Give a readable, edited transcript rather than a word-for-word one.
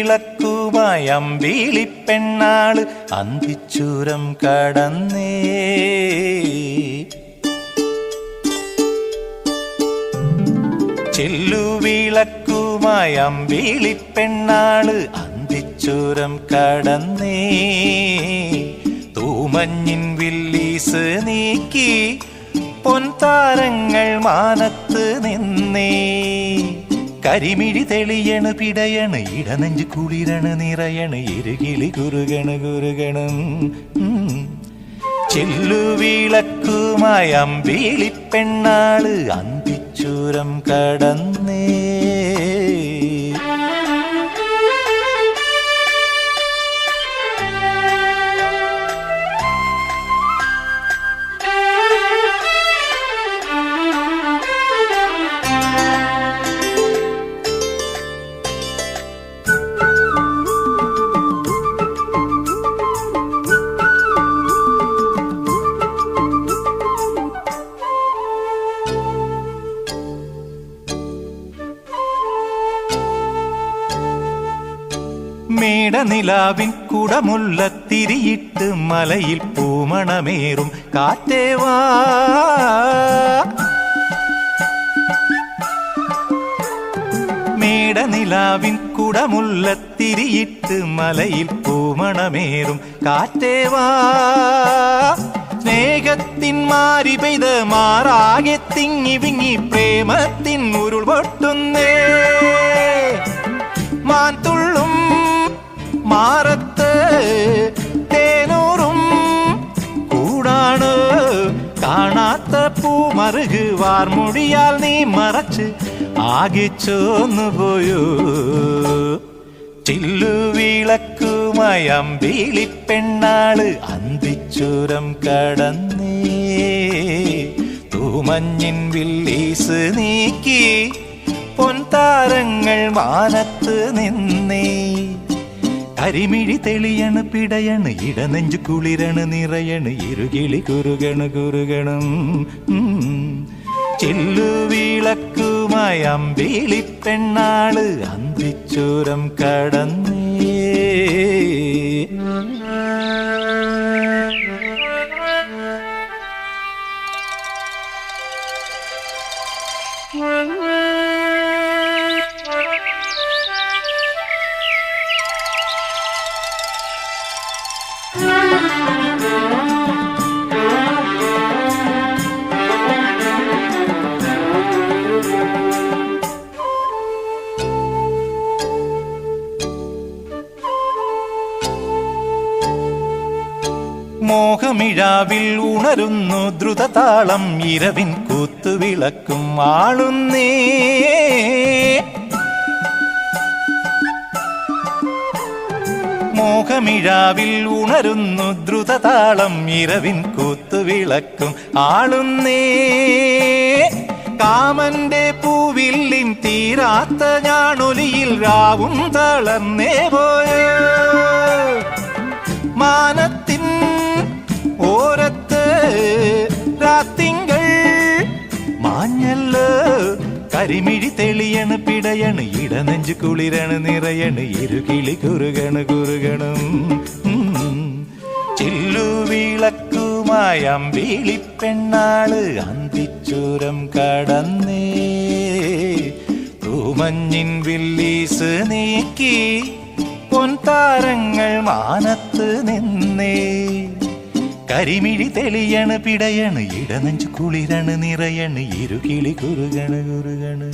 ചെല്ലുവിളക്കുമായി അമ്പിളിപ്പെണ്ണാള് അന്തിച്ചൂരം കടന്നേ. ചെല്ലുവിളക്കുമായി അമ്പിളിപ്പെണ്ണാള് അന്തിച്ചൂരം കടന്നേ. തൂമഞ്ഞിൻ Willys നീക്കി പൊൻതാരങ്ങൾ മാനത്ത് നിന്നേ. കരിമിഴി തെളിയണ് പിടയണ് ഇടനെഞ്ച് കുളിരണ നിറയണ് ഇരുകിളി കുറുകണ് കുറുകണം. ചെല്ലുവിളക്കുമായി അമ്പിളിപ്പെണ്ണാള് അന്തിച്ചൂരം കടന്നേ. മേടനിലാവിൻ കുടമുല്ലത്തിരിയിട്ട് മലയിൽ പൂമണമേറും കാറ്റേവാ. മേടനിലാവിൻ കുടമുല്ലത്തിരിയിട്ട് മലയിൽ പൂമണമേറും കാറ്റേവാ. സ്നേഹത്തിൻ മാരി പെയ്ത് മാറാകെ തിങ്ങി വിങ്ങി പ്രേമത്തിൻ ഉരുൾ പൊട്ടുന്നേ. മാൻതുള്ളും മാറത്ത് തേനൂറും കൂടാണ് കാണാത്ത പൂമറുക് വാർമുടിയാൽ നീ മറച്ച് ആകെ ചോന്നുപോയോ. ചില്ലുവിളക്കുമായി അമ്പിളിപ്പെണ്ണാള് അന്തിച്ചൂരം കടന്നേ. തൂമഞ്ഞിൻ വില്ലീസ് നീക്കി പൊൻതാരങ്ങൾ മാനത്ത് നിന്നേ. കരിമിഴി തെളിയണ് പിടയണ് ഇടനെഞ്ചു കുളിരണ നിറയണ് ഇരുകിളി കുറുകണ് കുറുകണം. ചെല്ലുവിളക്കുമായി അമ്പിളിപ്പെണ്ണാള് അന്തിച്ചൂരം കടന്നേ. മോഹമിഴാവിൽ ഉണരുന്നു ദ്രുതതാളം ഇരവിൻ കൂത്തുവിളക്കും ആളുന്നേ. മോഹമിഴാവിൽ ഉണരുന്നു ദ്രുതതാളം ഇരവിൻ കൂത്തുവിളക്കും ആളുന്നേ. കാമന്റെ പൂവില്ലിൻ തീരാത്ത ഞാണൊലിയിൽ രാവും തളർന്നേ പോയോ. മാനത്തിൻ ഓരത്ത് രാത്തിങ്കൾ മാഞ്ഞല്ലോ. കരിമിഴി തെളിയണ് പിടയണ് ഇടനെഞ്ചു കുളിരണ നിറയണ് ഇരുകിളി കുറുകണ് കുറുകണം. ചില്ലുവിളക്കുമായി അമ്പിളിപ്പെണ്ണാള് അന്തിച്ചൂരം കടന്നേ. തൂമഞ്ഞിൻ വില്ലീസ് നീക്കി പൊൻതാരങ്ങൾ മാനത്ത് നിന്നേ. കരിമിഴി തെളിയണ് പിടയണ് ഇടനെഞ്ചു കുളിരണ നിറയണ് ഇരുകിളി കുറുകണ് കുറുകണ്.